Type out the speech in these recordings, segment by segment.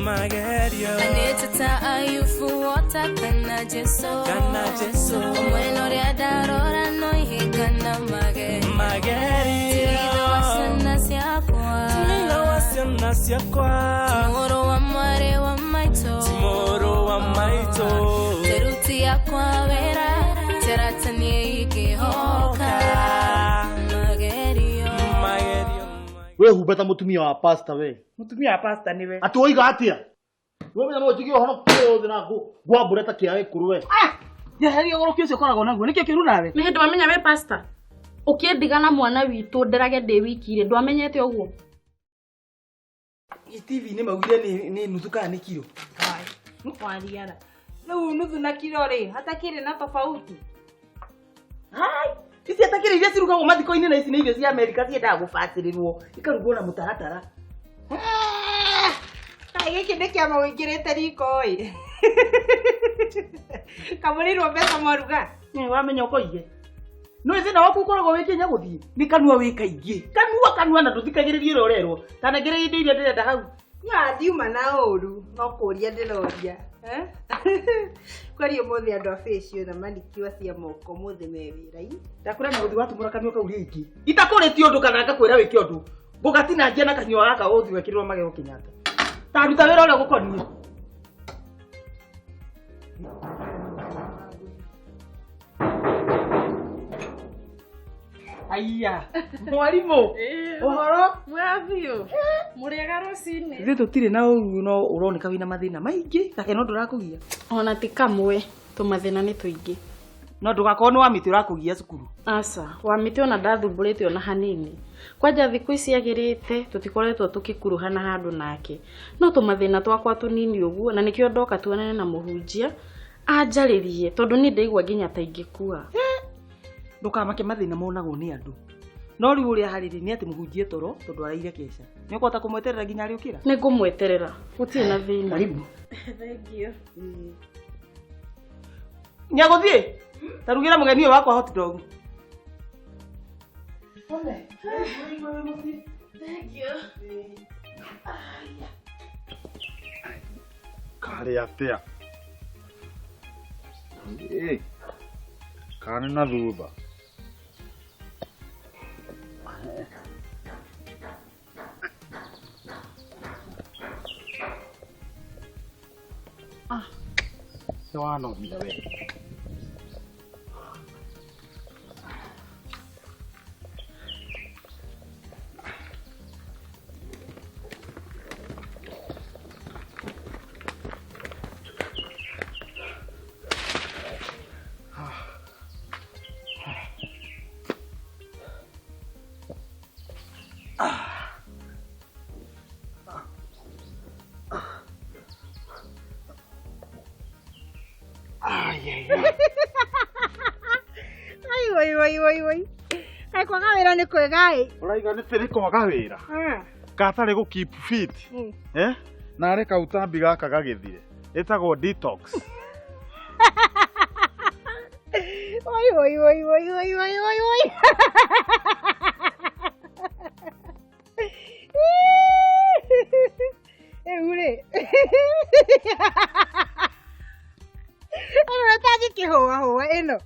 Magerio. Anetata ayufu wota kana jeso. Omweno ria darora no hikana Magerio. Tilido wasana siakwa. Timoro wa maito. Teruti yakwa vera. Teratanie ikihoka. Magerio. We hubeta mutumia wa pasta we. Mutumia wa pasta ni we. Ati oiga atia. Wewe no jigio hono kyo na gwa bureta kia kuruwe. Ya hali ngoro kyo se korago naguo. Niki kiru nawe? Ni ndo amenya we pasta. Ukiendigana mwana witu nderage ndi wikire ndo amenyete oguo. TV ni mawire ni nutuka ni kilo. Hai. Nukwariana. Nusu na kilo ri hata kile na tofauti. Hai. Isi hata kile ivesi ruka umathiko ine na isi ni ivesi ya America sienda gufasirirwo. Ikarugo na mutaratara. Ai giki ndikia mawingirite riko oi. Kamurirwo mbeca moruga. Ni wamenya ukoige. No isi na waku korago wikenya guthie. Ni kanua wika ingi. Kanua na tuthikagiririe rorerwo. Kana ngire inde iria ndirenda hau. Ya diuma na oru. No kuria ndiroria. Kwari umuthi andu aficio na manikiwa cia moko muthi mewira-ini. Ndakura na guthi watumura kanua kauria ingi. Itakuretie undu kana ngakwira wiki undu. Gugatina njia na kanyua gaka uthi wekirwo magego kinyata. Taruta wira uria gukonie. Aya, mwalimu. Ohoro? Mwavio. Muriega rocini. Ithu tutire na uru no uroneka wina mathina maingi, take no ndurakugia. Ona ti kamwe, tumathina ni tuingi. No ndugakorwo wa miti urakugia cukuru. Asa, wa miti ona ndathumburite ona hanini. Kwanja thiku ici agirite tutikoretwo tukikuruhana handu nake. No tumathina twakwa tunini uguo na nikio ndoka tuonane na muhunjia anjaririe tondu ni ndaigua nginya ta ingikua. Ndukamake mathina monagwo ni andu. No riu uria hariri ni ati muhunjie toro tondu araire kesha. Ni ukota kumweterera nginya ari ukira? Ni ngumweterera. Gutie na thina. Karibu. Thank you. Nyaguthie. Tarugira mugeni wakwa hot dog. Ole. Thank you. Kare atia. Kare na thutha. No mira ve. Ai. Ai kwa gawira ni kwegai. Uraiga ni tiri kwa gawira. Katare go keep fit. Na reka utambi gaka gagithire. Etagwo detox. Oi. Ure. Ana tagi kihoa eno.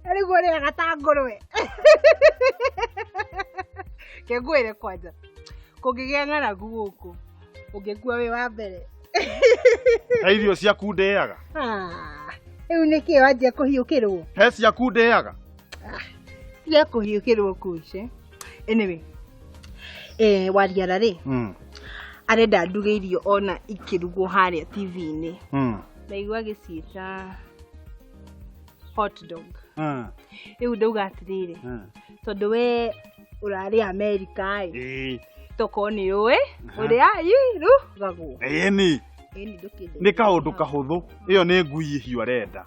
Ari gore gatangorwe. Kegwire kwanja. Kugigea ngara guku. Ungekua we wa mbere. Irio ciaku ndeaga. Riu niki wanjia kuhiukirwo. He ciaku ndeaga. Ya kuhiukirwo kuice. Anyway. Wariara ri. Arenda nduge irio ona ikirugwo haria TV-ini. Ndaigua giciita hot dog. Riu ndauga atiriri. Tondu we urari America ai. Tokoni we uria ru gagu. Ni. Ni kaundu kahuthu. Iyo ni ngui hiu arenda.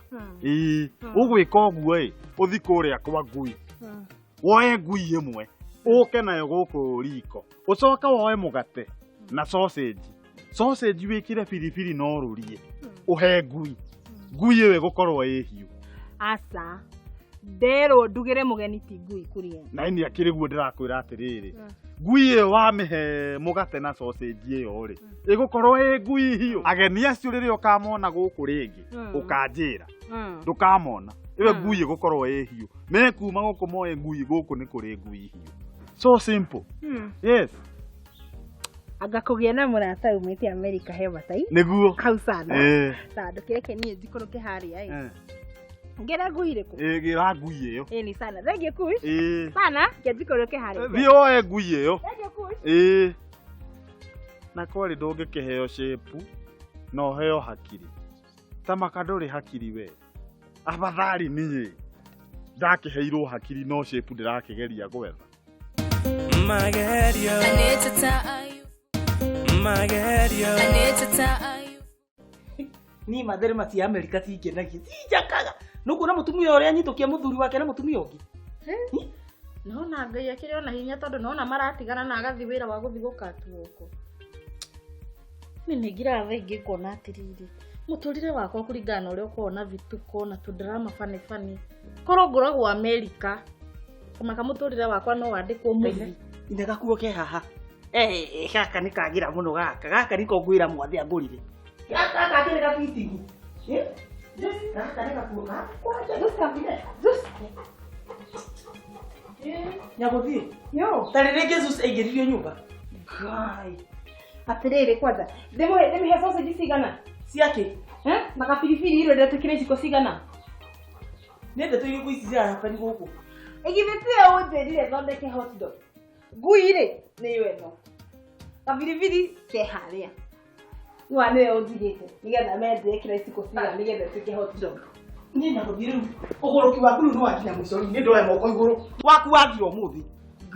Ugwika oguo uthi kuria kwa ngui. Woe ngui imwe. Uke nayo guku riko. Ucoka woe mugate na sausage. Sausage wikire piripiri no rurie. Uhe ngui. Ngui we gukorwo hiu. Asa. Ndero ndugire mugeni ti ngui kuria. Na ini akiriguo ndirakwira atiriri. ngui ĩyo wamĩhe mũgate na sausage ĩyo rĩ ĩgũkorwo ĩ ngui hiũ. Ageni acio rĩrĩa ũkamona gũkũ rĩngĩ ũkanjĩra ndũkamona ĩyo ngui ĩgũkorwo ĩ hiũ. Mekuma gũkũ moe ngui gũkũ nĩ kũrĩ ngui hiũ. So simple. Yes. Anga kũgĩa na mũrata umĩte America he batai. Nĩguo. Hau sana. Tandũ kĩreke niĩ thikũrũke harĩa ngera ngui rĩkũ? Gĩra ngui ĩyo. Ni sana. Thengiĩ kui? Sana, ngĩthikũrũke harĩa. Thiĩ oe ngui ĩyo. Thengiĩ kui? Na kweli ndũngĩkĩheo shape no heo hakiri. Tamaka ndũrĩ hakiri we. Afadhali niĩ ndakĩheirwo hakiri no shape ndĩrakĩgeria gwetha. Magerio. I need to tell you. Magerio. I need to tell you. Ni mathere mati America tingenagia. Tijakaga. Nukuona mutumia ũrĩa anyitũkia mũthuri wake na mutumia ũngĩ. Nona Ngai akĩrĩ ona hinya tondũ nona maratigana na agathi wĩra wa gũthi gũkatuoko. Mimi ngiratha ingĩ kuona atiriri. Mũtũrĩre wakwa kũringana na ũrĩa ũkoragwo na vituko na tũdrama fani. Korwo ngoragwo America. Kamaka mũtũrĩre wakwa no wandĩkwo movie. Ine gakuo ke haha. Gaka nĩ kagira mũno gaka. Gaka nĩ kongwĩra mwathi angũrire. Gaka kĩrĩ gafitingi. Gaka nĩ gakuo ka. Kwaje gũkabire. Nyagothi. Yo. Tarĩrĩ Jesus aingĩririo nyũmba. Ngai. Atĩrĩrĩ kwanza. Ndĩmũhe sausage cigana? Ciake. Na gabiribiri iro ndetĩkĩre iciko cigana? Nende tũire ngui ici zirahakani gũkũ. Igithĩtie ũnjĩrire thondeke hot dog. Ngui rĩ nĩ weno. Gabiribiri ke harĩa. Nwa nĩ ũnjigĩte. Nĩgetha mendekĩre iciko cigana nĩgetha tuĩke hot dog. Niĩ Nyagothi rĩu ũgũrũki waku nĩ wakinya mũico nĩ ndoe moko igũrũ. Waku wathio mũthĩ.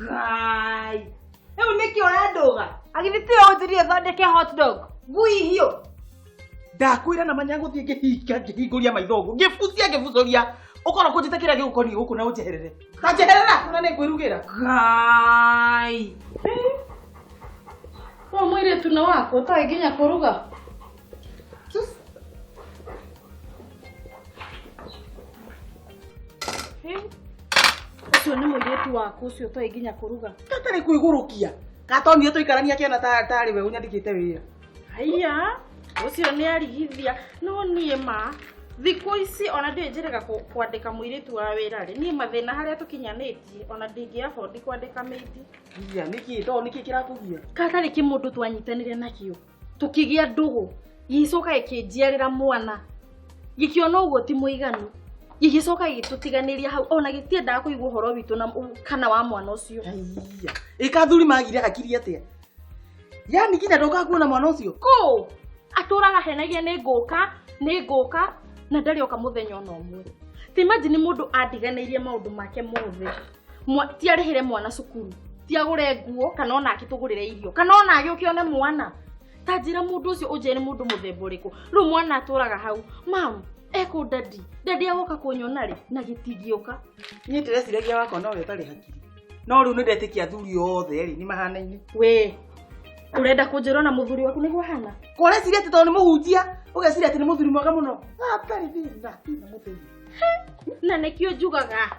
Ngai. Rĩu nĩkĩ ũrandũga? Agithĩtie ũnjĩrire thondeke hot dog. Ngui hiũ. Ndakwĩra na manya gũthiĩ ngĩhingũria maitho ũguo. Ngĩbucoria. Ũkorwo kũnjĩtĩkĩra gĩgũkoniĩ gũkũ na ũnjeherere. Ta njeherera kuna nĩ ngwĩrugĩra. Ngai. Mũirĩtu na wako ũtarĩ nginya kũruga. Ũcio nĩ mũirĩtu wako ũcio ũtarĩ nginya kũruga. Gatarĩ kwĩgũrũkia. Gatonire tũikarania kĩana tarĩ we ũnyandĩkĩte wĩra. Haiya, ũcio nĩ arigithia. No niĩ ma thikũ ici ona ndĩnjĩrĩga kwandĩka mũirĩtu wa wĩra rĩ. Niĩ mathĩna harĩa tũkinyanĩtie ona ndingĩabondi kwandĩka maiti. Iya nĩkĩ to nĩkĩ kĩrakũgia? Katarĩ kĩmũndũ twanyitanire nakĩo. Tũkĩgĩa ndũgũ. Gĩcoka gĩkĩnjiarĩra mwana. Gĩkĩona ũguo ti mũiganu. Gĩcoka gĩtũtiganĩria hau ona gĩtiendaga kũigua ũhoro witũ na kana wa mwana ũcio. Iya. Ĩkathuri magire hakiri atĩa? Yani kinya ndokakuona mwana ũcio. Kũ? Atũraga henagia nĩ ngũka na ndarĩ oka mũthenya ona ũmwe. Ti imagine mũndũ andiganĩirie maũndũ make mothe. Ti arĩhĩre mwana cukuru. Ti agũre nguo kana ona akĩtũgũrĩre irio. Kana ona agĩũkĩone mwana. Ta njĩra mũndũ ũcio ũnjĩre nĩ mũndũ mũthemba ũrĩkũ. Rĩu mwana atũraga hau. Mam, eko dadi agoka kunyona rĩ na gĩtingĩũka. Niĩ ndĩreciragia wakwa no we ũtarĩ hakiri. No rĩu nĩ ndetĩkia athuri othe rĩ nĩ mahanaine. We, urenda kũnjĩra na mũthuri waku nĩguo hana? Kũreciria atĩ tondũ nĩ mũhunjia, ũgeciria atĩ nĩ mũthuri mwega mũno. Atarĩ thĩna, tina mũthuri. Na nĩkĩo njugaga,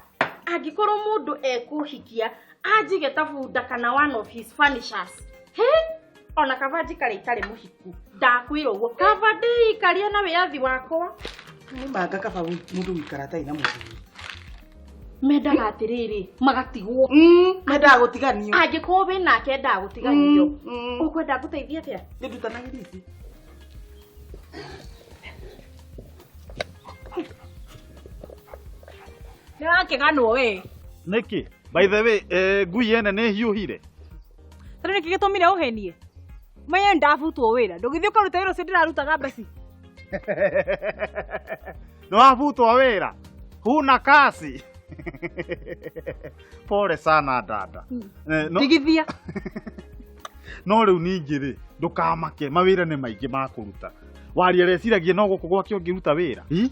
angĩkorwo mũndũ ekũhikia, anjige ta bunda kana one of his furnitures. Ona kabaji karĩ itarĩ mũhiku. Ndakwĩra ũguo. Kabadi ikaria na wĩyathi wakwa. Nĩ manga kaba mũndũ wikara tai na mũthuri. Mendaga atĩrĩrĩ, magatigwo. Mendaga gũtiganio. Angĩkorwo we nake endaga gũtiganio. Ũkwenda ngũteithie atĩa? Nĩndutanagĩria ici. Nĩrakĩganwo we. Nĩkĩ? By the way, ngui ene nĩ hiũhire. Tondũ nĩkĩ gĩtũmire ũhenie? Maya ndabutwo wĩra. Ndũgĩthiĩ ũkaruta wĩra ũcio ndĩrarutaga mbaci. Nĩ wabutwo wĩra? Huna kasi. Pole sana dada. Tigithia. No rĩu ningĩ rĩ, ndũkamake, mawĩra nĩ maingĩ ma kũruta. Waria reciragia no gũkũ gwake ũngĩruta wĩra.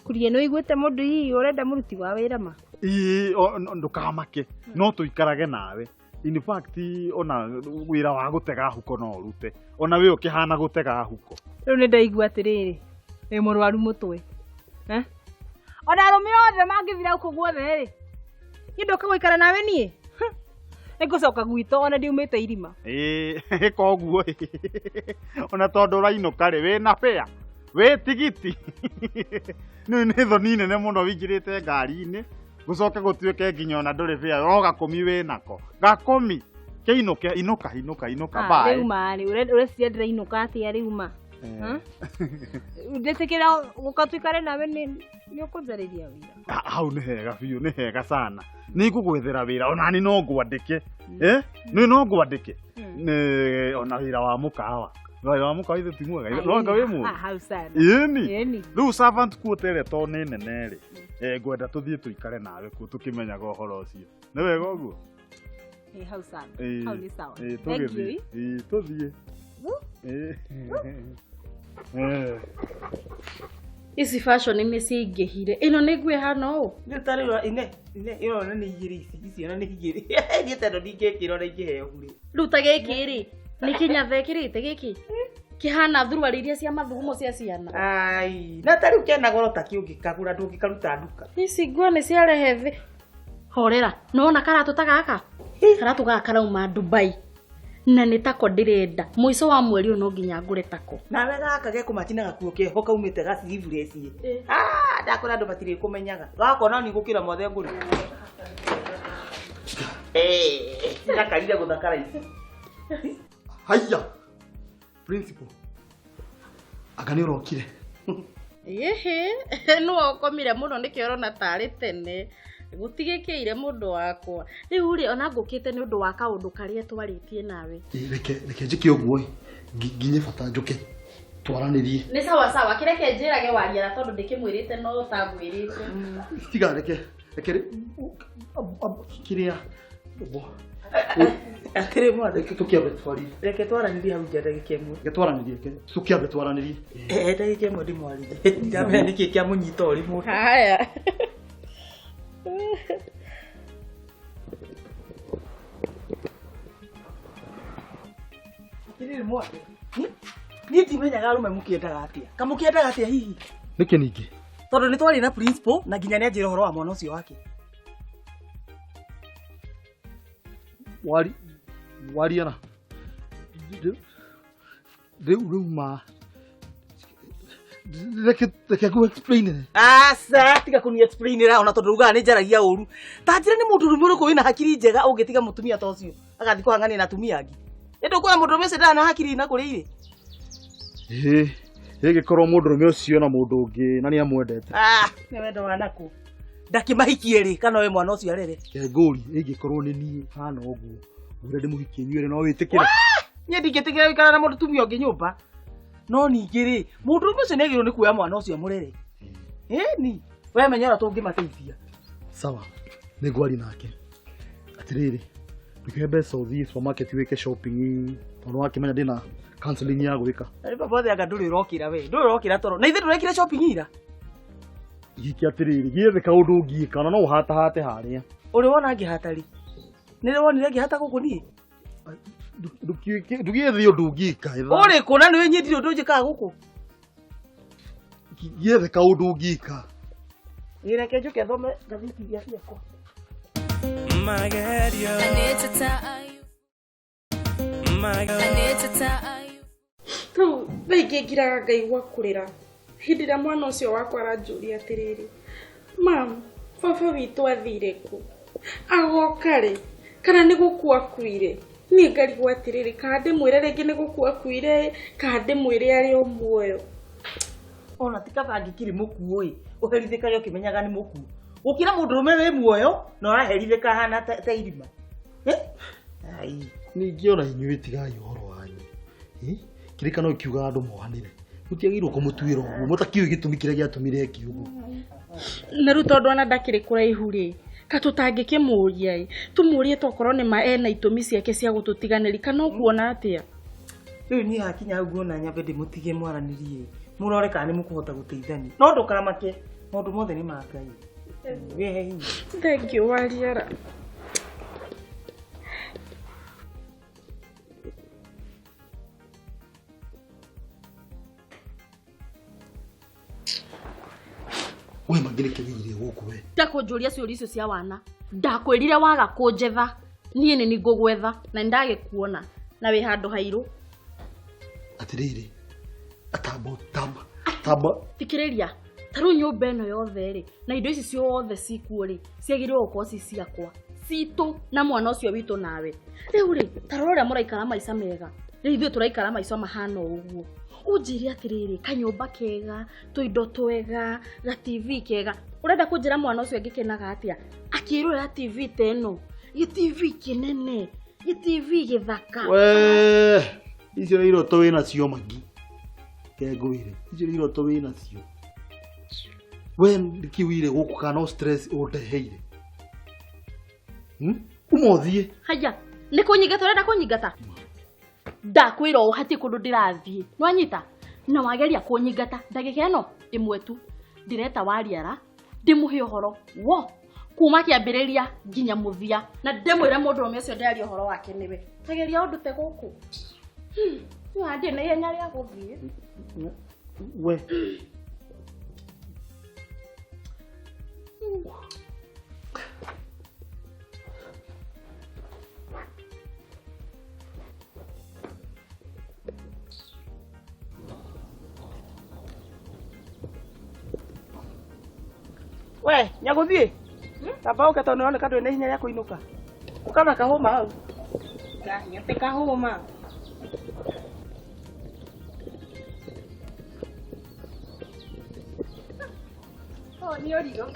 Kurie no iguĩte mũndũ hihi ũrenda mũruti wa wĩra ma. Ndũkamake, no tũikarage nawe. In fact, ona wĩra wa gũtega huko no ũrute. Ona we ũkĩhana gũtega huko. Rĩu nĩ ndaigua atĩrĩrĩ, wĩ mũrwaru mũtwe. Ona arũme othe mangĩthira gũkũ guothe rĩ. Nĩ ndoka gũikara nawe niĩ. Nĩngũcoka gwitũ ona ndiumĩte irima. Koguo ona tondu urainoka ri wina fare we tigiti nĩ thoni nene mũno wingirĩte ngari-inĩ gucoke gũtuĩke nginya ona ndũrĩ fare no gakũmi wĩnako gakũmi kĩinũke inuka bye Rĩu marĩ ũreciria ndĩrainũka atĩa rĩu ma ndĩtĩkĩra gũkatuĩkare nawe nĩ ũkũnjarĩria wĩra. Hau nĩ hega biũ nĩ hega sana nĩngũgwethera wĩra onani no ngwandĩke no ngwandĩke ona wĩra wa mũkawa ithe ti mwega no anga wĩ mwega hau sana ĩni rĩu servant quarter to nĩ nene rĩ ngwenda tũthiĩ tũikare nawe kuo tũkĩmenyaga ũhoro ũcio nĩ wega ũguo hau sana hau nĩ sawa tũthiĩ Ici fashion nĩ ciingĩhire. Ĩno nĩ nguo hana ũũ. Nĩ tarĩwa ine ĩno nĩ igĩrĩ ici ona nĩ igĩrĩ. Niĩ tendo ndingĩkĩra ona ingĩheo hurĩ. Ruta gĩkĩ rĩ nĩ kinyathe kĩrĩte gĩkĩ kĩhana thuruari iria cia mathugumo cia ciana. Ai na tarĩu kena goro ta kĩũngĩkagũra ndũngĩkaruta nduka. Ici nguo nĩ ciarehe thĩ. Horera nona karatũ ta gaka karatũ gaka karauma Dubai na nĩ tako ndĩrenda mũico wa mweri ũyũ no nginya ngũre tako. Nawe gaka gekũmacina gakuo keho kaumĩte gacirivureci. Ndakora andũ matirĩ kũmenyaga gakona ni gũkĩra mothe ngũrĩ. Ndakarire gũthakara ici. Haya principal agani urokire no komire muno nikio rona tarĩ tene gutigĩkĩire mũndũ wakwa rĩu rĩ ona ngũkĩte nĩ ũndũ wa kaũndũ karĩa twarĩtie nawe reke njĩke ũguo nginye bata njũke twaranĩrie nĩ sawa kĩreke njĩrage waria tondũ ndĩkĩmwĩrĩte no ũtagwĩrĩte tiga reke kĩrĩa akĩrĩ mwana tũkĩambe twarĩrie reke twaranĩrie hau nja ndagĩka ĩmwe tũkĩambe twaranĩrie ndagĩka ĩmwe ndĩmwarĩrie ndamenya nĩkĩ kĩa mũnyita ũrimũ haya Kĩrĩ mwana niĩ ndimenyaga arũme mũkĩendaga atĩa kamũkĩendaga atĩa hihi nĩkĩ ningĩ tondũ nĩ twarĩ na principal na nginya nĩ anjĩra ũhoro wa mwana ũcio wake wariana rĩu ma reke ngũ explain asa tiga kũni explain ra ona tondũ ugaga nĩ njaragia ũru ta njĩra nĩ mũndũ rũmwe rũkũ wĩna hakiri njega ũngĩtiga mũtumia ta ũcio agathiĩ kũhang'ania na atumia angĩ ndũkwĩra mũndũ ũmwe ũcio na hakiri na kũrĩa irĩ ĩgĩkorwo mũndũ rũmwe ũcio na mũndũ ũngĩ na nĩ amwendete nĩ wendo wa naku ndakĩmahikie rĩ kana we mwana ũcio arere ngũri ĩngĩkorwo nĩ niĩ hana ũguo ngũre ndĩmũhikie inyuĩ no wĩtĩkĩra niĩ ndingĩtĩkĩra gũikara na mũndũ tumia ũngĩ nyũmba no ningĩ rĩ mũndũ ũcio nĩ agĩrĩirwo nĩ kuoya mwana ũcio mũrere ni we menya ũrĩa tũngĩmateithia sawa nĩ ngwari nake atĩrĩrĩ ndũkĩhe mbeca ũthiĩ supermarket wĩke shopping tondũ wakĩmenya ndĩna counseling ya gwĩka baba othe anga ndũrĩ ũrokĩra we ndũrĩ ũrokĩra toro na ithe ndũrekire shopping ira gĩkĩ atĩrĩrĩ gĩethe kaũndũ ũngĩka na no ũhatahate harĩa ũrĩ wona ngĩhata rĩ nĩ wonire ngĩhata gũkũ niĩ ndũgĩethe ũndũ ũngĩka ũrĩ kũ na nĩ nyendire ũndũ njĩkaga gũkũ gĩethe kaũndũ ũngĩka reke njũke thome ngathĩti iria ciakwa Magerio I need to tell you I need to tell you rĩu thaingĩ ngiraga ngaigua kũrĩra hĩndĩ ĩrĩa mwana ũcio wakwa aranjũria atĩrĩrĩ mam baba witũ athire kũ agoka rĩ kana nĩ gũkua akuire niĩ ngarigwo atĩrĩrĩ kana ndĩmwĩre rĩngĩ nĩ gũkua akuire kana ndĩmwĩre arĩ o muoyo ona ti kaba angĩkiri mũkuũ ĩ ũherithĩkage ũkĩmenyaga nĩ mũkuũ gũkĩra mũndũ rũme wĩ muoyo na ũraherithĩka hana ta irima ningĩ ona inyuĩ tigai ũhoro wanyu kĩrĩkanĩro kiuga andũ mohanĩre mũtiagĩrĩirwo kũmũtuĩra ũguo mũtakiũĩ gĩtũmi kĩrĩa gĩatũmire kiugo na rĩu tondũ ona ndakĩrĩ kũraihu rĩ katũtangĩkĩmũria ĩ tũmũrie tokorwo nĩ ma ena itũmi ciake cia gũtũtiganĩria kana ũkuona atĩa rĩu niĩ hakinya hau nguona nyambe ndĩmũtigie mwaranĩrie mũrore kana nĩ mũkũhota gũteithania no ndũkaramake maũndũ mothe nĩ ma Ngai wĩhe hinya thengiũ wariara we mangĩrĩkĩrĩire gũkũ we ndakũnjũria ciũria icio cia wana ndakwĩrire waga kũnjetha niĩ nĩ ngũgwetha na ndagĩkuona na wĩ handũ hairũ. Atiriri tamba thikĩrĩria tarũ nyũmba ĩno yothe rĩ na indo ici ciothe cikuo rĩ ciagĩrĩirwo gũkorwo ci ciakwa citũ na mwana ũcio witũ nawe. Rĩu rĩ tarora mũraikara maica mega rĩu ithuĩ tũraikara maica mahana ũguo. Unjĩre atĩrĩrĩ kanyũmba kega tũindo twega ga TV kega ũrenda kũnjĩra mwana ũcio angĩkenaga atĩa akĩrũra TV ta ĩno TV kinene TV gĩthaka. We icio iroto wĩna cio Magi kengwĩre icio iroto wĩna cio we ndikiwire gũkũ kana stress ũndeheire ũmothiĩ haya nĩ kũnyingata ũrenda kũnyingata ndakwĩra ũhatie kũndũ ndĩrathiĩ nwanyita na wageria kũnyingata ndagĩka ĩno ĩmwe tu ndireta wariara ndĩmũhe ũhoro wo kuma kĩambĩrĩria nginya mũthia na ndĩmwĩre mũndũ ũmwe ũcio ndĩaria ũhoro wake nĩwe tageria ũndũ te gũkũ ndĩ na ihenya rĩa gũthiĩ we we nyaguthie tamba uke tondũ nĩoneka ndwĩ na hinya rĩa kũinũka ũkana kahũma hau nyate kahũma nĩ ũrirũ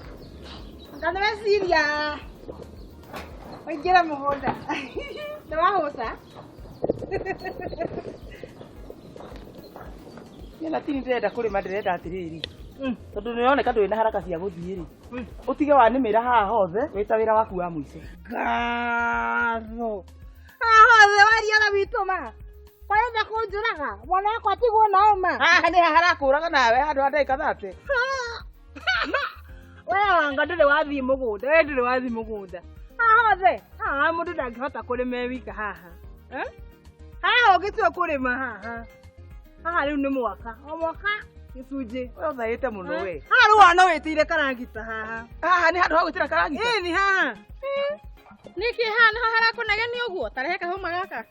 ngana meciria waingĩra mũgũnda nĩ wahũta niĩ tini ndĩrenda kũrĩma ndĩrenda atĩrĩrĩ tondũ nĩoneka ndwĩ na haraka cia gũthiĩ rĩ ũtige wanĩmĩra haha hothe wĩta wĩra waku wa mũico ngatho haha hothe wariara witũma warenda kũnjũraga mwana wakwa atigwo na ũma haha nĩ harakũraga nawe handũ ha ndagĩka 30 wewe wanga ndĩrĩ wathiĩ mũgũnda we ndĩrĩ wathiĩ mũgũnda haha hothe haha mũndũ ndangĩhota kũrĩma wika haha haha ũngĩtua kũrĩma haha rĩu nĩ mwaka o mwaka gĩcunjĩ we ũthaĩte mũno we haha rĩu wana wĩtĩire karagita haha nĩ handũ ha gwĩtĩra karagita nĩ haha nĩkĩ haha nĩho harakũnegenia ũguo tarehe kahũma gaka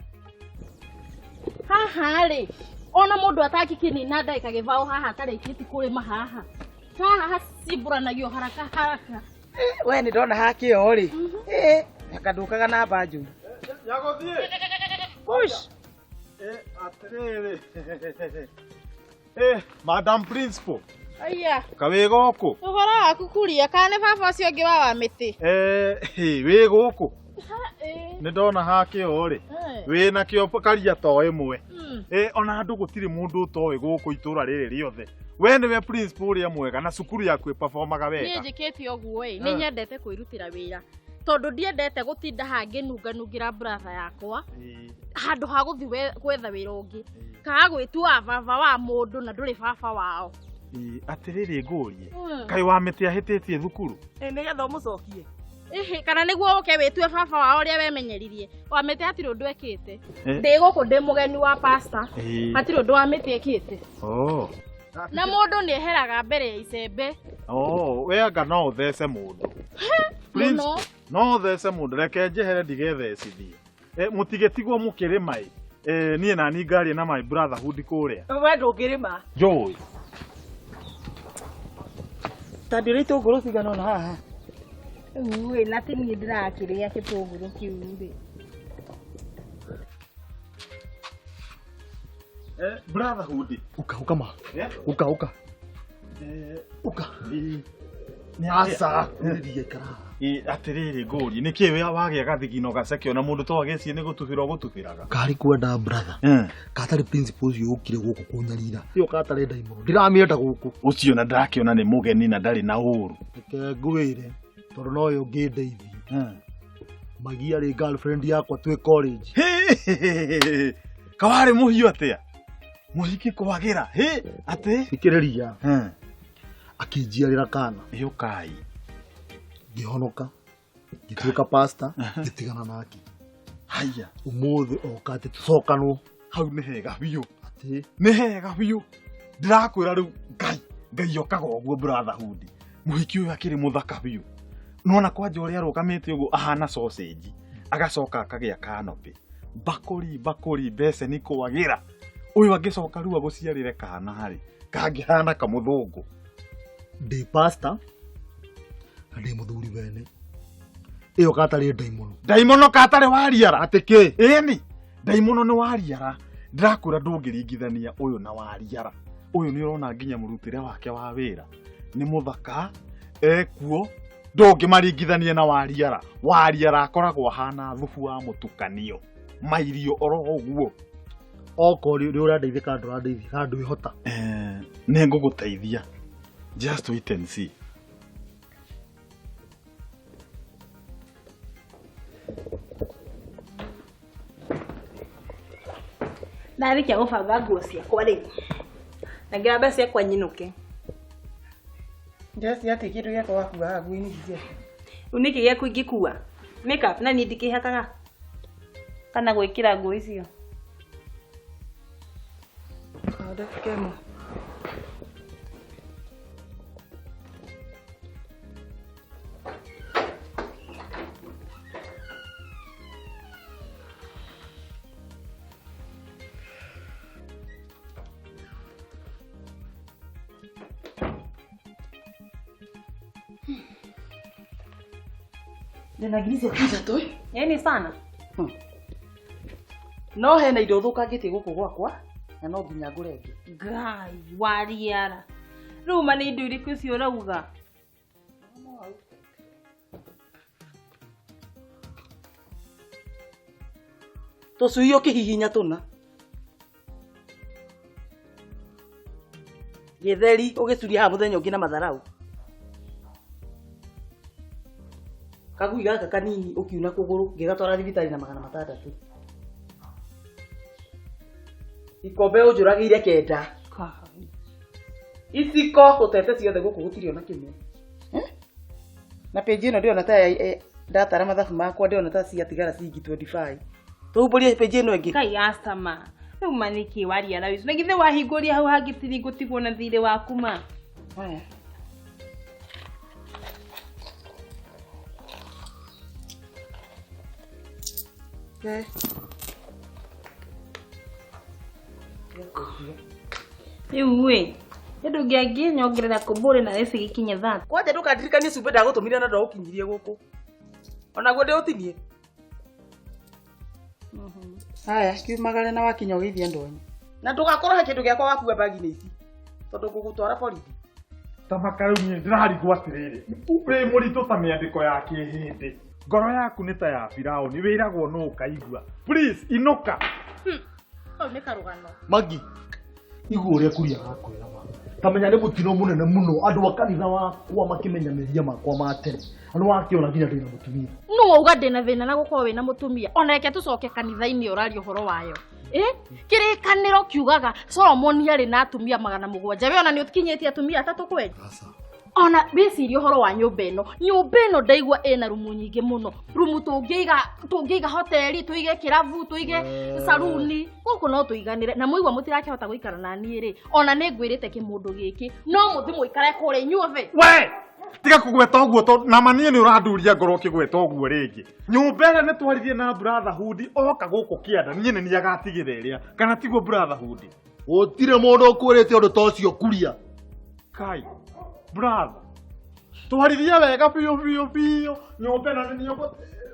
haha rĩ ona mũndũ atakĩkĩnina ndagĩka gĩbaũ haha atarĩkĩti kũrĩma haha hacimburanagio haraka we nĩ ndona hakĩo rĩ akandũkaga na mbanjũ Nyagũthiĩ push atĩrĩrĩ Madam Principal aya kawĩ gũkũ ũhoro waku kuria kana nĩ baba ũcio ũngĩ wa mĩtĩ wĩ gũkũ nĩ ndona hakĩo rĩ wĩna kĩo karia to ĩmwe ona andũ gũtirĩ mũndũ ũtoĩ gũkũ itũra rĩrĩ rĩothe we nĩwe principal ũrĩa mwega na cukuru yaku ĩperformaga wega niĩ njĩkĩte ũguo nĩ nyendete kwĩrutĩra wĩra tondũ ndiendete gũtinda ngĩnunganungĩra brother yakwa handũ ha gũthiĩ gwetha wĩra ũngĩ kaga gwĩtua baba wa mũndũ na ndũrĩ baba wao atĩrĩrĩ ngũrie kaĩ wa mĩtĩ ahĩtĩtie thukuru nĩgetha ũmũcokie kana nĩguo ũke wĩtue baba wao ũrĩa wemenyeririe wa mĩtĩ hatirĩ ũndũ ekĩte ndĩ gũkũ ndĩ mũgeni wa pastor hatirĩ ũndũ wa mĩtĩ ekĩte na mũndũ nĩ eheraga mbere ya icembe we anga no ũthece mũndũ no ũthece mũndũ reke njehere ndigethecithie mũtigĩtigwo mũkĩrĩma niĩ nani ngarie na my brotherhood kũrĩa we ndũngĩrĩma njũĩ tandĩ ũrĩa itũngũrũ cigana ona haha Uwe na tini ndĩrakĩrĩa gĩtũngũrũ kĩu rĩ brotherhood uka ma uka ni asa ndiye kara atĩrĩrĩ ngũrie nĩkĩ we wagĩa gathigino gacekio na mũndũ to agĩcie nĩ gũtubĩra gũtubĩraga kari kwenda brother katari principal ũcio ũkire gũkũ kũnyarira iyo katari ndaimũro ndiramĩenda gũkũ ũcio na ndakĩona nĩ mũgeni na ndarĩ na ũru reke ngwĩre tondũ no yo ngĩndeithia Magi arĩ girlfriend yakwa twĩ college kawarĩ mũhiũ atĩa mũhiki kwagĩra atĩ thikĩrĩria akĩnjiarĩra kana yũkai ngĩhonoka ngĩtuĩka pastor ngĩtigana nake haya ũmũthĩ oka atĩ tũcokanwo hau nĩ hega biũ atĩ nĩ hega biũ ndĩrakwĩra rĩu ngai okaga ũguo brotherhood mũhiki ũyũ akĩrĩ mũthaka biũ nona kwanja ũrĩa arũgamĩte ũguo ahana sausage agacoka akagĩa kanopi bakũri beceni kwagĩra ũyũ angĩcoka rĩu agũciarĩre kana harĩ kangĩhana kamũthũngũ ndĩ pastor na ndĩ mũthuri wene ĩyo katarĩ ndaimono katarĩ wariara atĩ kĩ ĩni ndaimono nĩ wariara ndĩrakwĩra ndũngĩringithania ũyũ na wariara ũyũ nĩ ũrona nginya mũrutĩre wake wa wĩra nĩ mũthaka ekuo ndũngĩmaringithania na wariara akoragwo ahana thubu wa mũtukanio mairio oro ũguo okorwo nĩ ũrandeithĩka ndũrandeithia ndwĩhota nĩ ngũgũteithia just wait and see. Narĩkia gũbanga nguo ciakwa rĩ na ngĩamba ciakwa nyinũke Ndesi ati kitu gĩakwa wakuaga nguo-inĩ icio rĩu nĩkĩ gĩaku ingĩkua makeup na niĩ ndikĩhakaga kana gwĩkĩra nguo icio ndakemo Ndena ngiricia ithatũ yaani sana no hena indo thũkangĩtie gũkũ gwakwa na no nginya ngũre ingĩ Ngai wariara rĩu ma nĩ indo irĩkũ icio ũrauga tũcui ũkĩhihinya tũna gĩtheri ũgĩcuria haha mũthenya ũngĩ na matharau kagui gaka kanini ũkiuna kũgũrũ ngĩgatwara thibitarĩ na 600 ikombe ũnjũragĩire 9 iciko ũtete ciothe gũkũ gũtirĩ ona kĩmwe na page ĩno ndĩona ta ndatara mathabu makwa ndĩona ta ciatigara ciringi 25 tũhumbũrie page ĩno ĩngĩ Ngai astama rĩu ma nĩkĩ wariara wicu na githĩ wahingũria hau hangĩtiri gũtigwo na thirĩ waku ma haya rĩu we ndũngĩangie nyongerera kũmbũrĩ na rĩci gĩkinye thati kwanja ndũkandirikanie cumbĩ ndagũtũmire na ndagũkinyirie gũkũ onaguo ndĩũtinie haya kiumagare na wakinya ũgeithie ndonyi na ndũgakorwo he kĩndũ gĩakwa wakua bagi-inĩ ici tondũ ngũgũtwara borithi Tamakarũ niĩ ndĩrarigwo atĩrĩrĩ wĩ mũritũ ta mĩandĩko ya kĩhĩndĩ ngoro yaku nĩ ta ya Firaũni wĩragwo nũ ũkaigua please inũka kau nĩ karũgano Magi igua ũrĩa kuria gakwĩra ma kamenya nĩ mũtino mũnene mũno andũ a kanitha wakwa makĩmenya mĩria makwa ma tene andũ wakĩona nginya ndĩna mũtumia no wauga ndĩna thĩna na gũkorwo wĩna mũtumia ona reke tũcoke kanitha-inĩ ũraria ũhoro wayo kĩrĩkanĩro kiugaga Solomon arĩ na atumia 700 we ona nĩ ũkinyĩtie atumia 3 kwenye ona bĩciria ũhoro wa nyũmba ĩno ndaigua ĩna rumu nyingĩ mũno rumu tũngĩiga hoteli tũige kĩrabu tũige saruni gũkũ no tũiganĩre na mũigua mũtirakĩhota gũikara na niĩ rĩ ona nĩ ngwĩrĩte kĩmũndũ gĩkĩ no mũthi mũikare kũrĩa inyuothe we tiga kũgweta ũguo na manie nĩ ũranduria ngoro ũkĩgweta ũguo rĩngĩ nyũmba ĩrĩa nĩ twarithie na brotherhood oka gũkũ kĩanda niĩ nĩ niĩ agatigĩra ĩrĩa kana tiguo brotherhood gũtirĩ mũndũ ũkwĩrĩte ũndũ ta ũcio kuria kai brother twarithia wega biũ nyũmba ĩno nĩ niĩ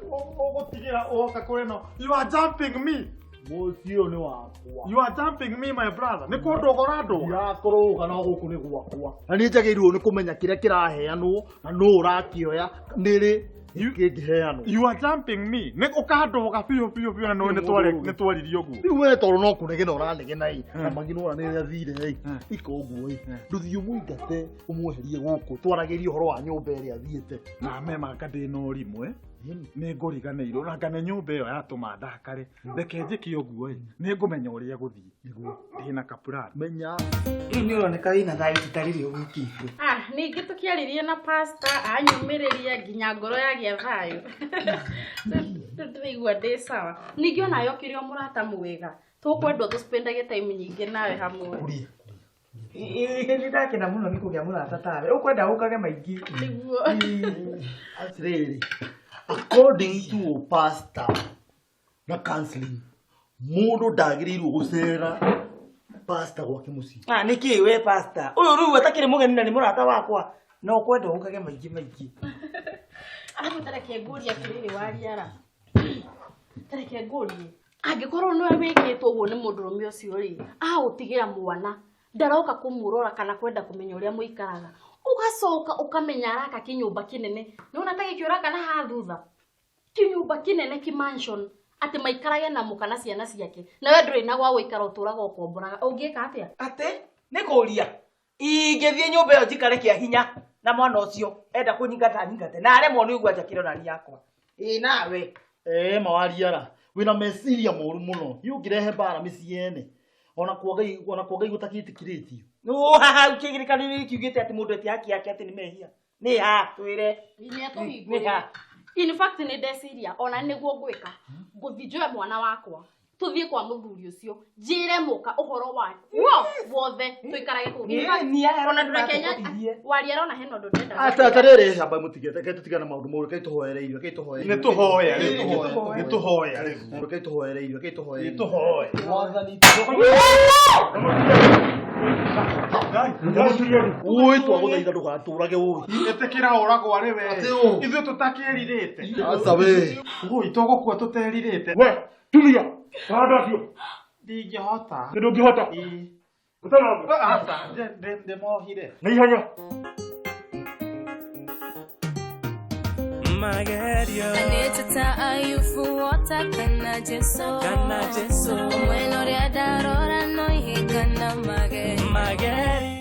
ũgũtigĩra oka kũrĩ no you are jumping me mũcio nĩ wakwa you are jumping me my brother nĩ kũndũgora ndũga ndĩrakũrũga no gũkũ nĩ gwakwa na niĩ njagĩrĩirwo nĩ kũmenya kĩrĩa kĩraheanwo na nũ ũrakĩoya nĩrĩ kĩngĩheanwo you are jumping me nĩ ũkandũga biũ na nĩ twaririe ũguo rĩu we tondũ no kũnegena ũranegena na Magi no nĩ athire ika ũguo ndũthiĩ mũingate ũmweherie gũkũ twaragĩrie ũhoro wa nyũmba ĩrĩa athiĩte na memanga ndĩna ũrimũ nĩ ngũriganĩirwo na ngane nyũmba ĩyo yatũma ndakare reke njĩke ũguo nĩ ngũmenya ũrĩa gũthiĩ ndĩna kapurani menya rĩu nĩ ũroneka wĩna thaĩ itarĩ ũgũkĩte ningĩ tũkĩarĩrie na pastor anyumĩrĩria nginya ngoro yagĩa thayũ ndĩraigua ndĩ sawa ningĩ onayo kĩrĩ o mũrata mwega tũkwendwo tũspendage time nyingĩ nawe hamwe ndakena mũno nĩ kũgĩa mũrata tawe ũkwenda ũkage maingĩ nĩguo atĩrĩrĩ according to pastor na counseling mundu ndagiriirwo gucera pastor gwake mucii. Niki we pastor uyu riu atakire mugeni na ni murata wakwa no kwenda ukage maingĩ Arabu tareke nguria kiriri wariara. Tareke nguria. Angikorwo niwe wikitwo uguo ni mundurume ucio ri, utigira mwana, ndaroka kumurora kana kwenda kumenya uria muikaraga. Ugacoka ukamenya araka kinyumba kinene. Ni unataka kiora kana hathutha. Kinyumba kinene ki mansion ati maikarage na mukana ciana ciake. Na we nduri na gwa guikara uturaga ukomboraga. Ungika atia? Ate ni kuria. Ingethie nyumba yo njikare kia hinya na mwana ucio enda kunyingate na aremwo ni ugwa njakiro nani yakwa. Nawe mawariara wina meciria moru muno yungirehe bara miciene ona kuogai gutakitikiritie haha ukigirikanire kiugite ati mundu eti haki yake ati ni mehia ni ha twire ni atuhingura. In fact ni ndeciria ona niguo ngwika nguthijwe mwana wakwa tuthie kwa muthuri ucio njire muka uhoro wa wothe tuikarage ku ona ndurikenya wariera ona heno ndo ndenda atarere hamba mutigete kai tutigana maundu moru kai tuhoere irio kai ni tuhoya kai tuhoere irio kai tuhoere wathani ui twaguthaitha ndugaturage ui etekira oragwo ari we ithuĩ tutakiririte aca we ui tugukua tuteririte we tulia Hada sio. Ndingihota. Ndungihota. Utana. Asa, mohire. Ni hanya. Magerio. I need to tell you for what I cannot just so. When or ya darora no he kana Magerio.